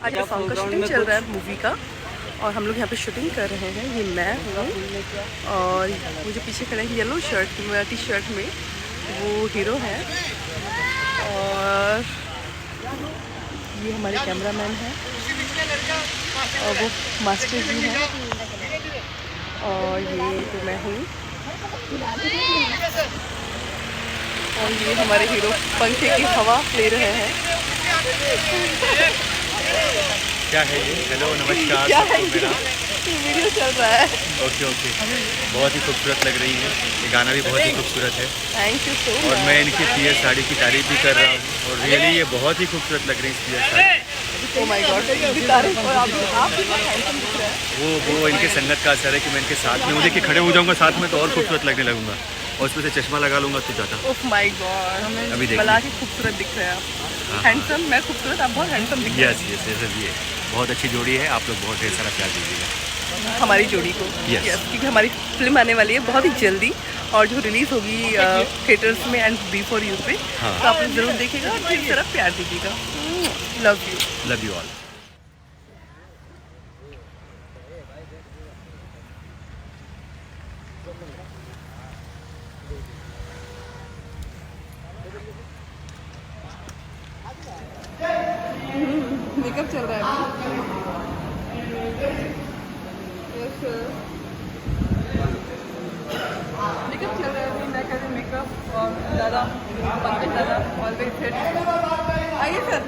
आज सॉन्ग का शूटिंग चल रहा है मूवी का और हम लोग यहाँ पे शूटिंग कर रहे हैं। ये मैं हूँ और मुझे पीछे खड़े हैं येलो शर्ट में टी शर्ट में वो हीरो हैं और ये हमारे कैमरामैन हैं और वो मास्टर जी हैं और ये तो मैं हूँ और ये हमारे हीरो पंखे की हवा ले रहे हैं। क्या है ये? हेलो नमस्कार। क्या है ये? वीडियो चल रहा है। ओके ओके, बहुत ही खूबसूरत लग रही है। ये गाना भी बहुत ही खूबसूरत है। Thank you so much. और मैं इनकी पीयर साड़ी की तारीफ भी कर रहा हूँ और रियली ये बहुत ही खूबसूरत लग रही है peer sari. Oh my God, इनकी तारीफ और आप भी बहुत हैंडसम दिख रहे हैं। वो इनके संगत का असर है कि मैं इनके साथ में हूँ। देखिए खड़े हो जाऊँगा साथ में तो और खूबसूरत लगने लगूंगा और उसमें से चश्मा लगा लूँगा तो ज़्यादा। ओह माय गॉड, अभी हमें देखिए। बला के खूबसूरत दिख रहे हैं आप। हैंडसम, मैं खूबसूरत, आप बहुत हैंडसम दिख रहे हैं। यस यस यस, ये बहुत अच्छी जोड़ी है। आप लोग बहुत ढेर सारा प्यार दीजिएगा हमारी जोड़ी को। Yes. क्योंकि हमारी फिल्म आने वाली है बहुत ही जल्दी और जो रिलीज़ होगी थिएटर्स में एंड B4U पे, हाँ। तो आप लोग ज़रूर देखेगा और फिर तरफ प्यार दीजिएगा। Love you all. मेकअप चल रहा है मेकअप चल रहा है अभी। मैं कर रही हूँ मेकअप और दादा पंकज दादा ऑलवेज हिट। आइए सर।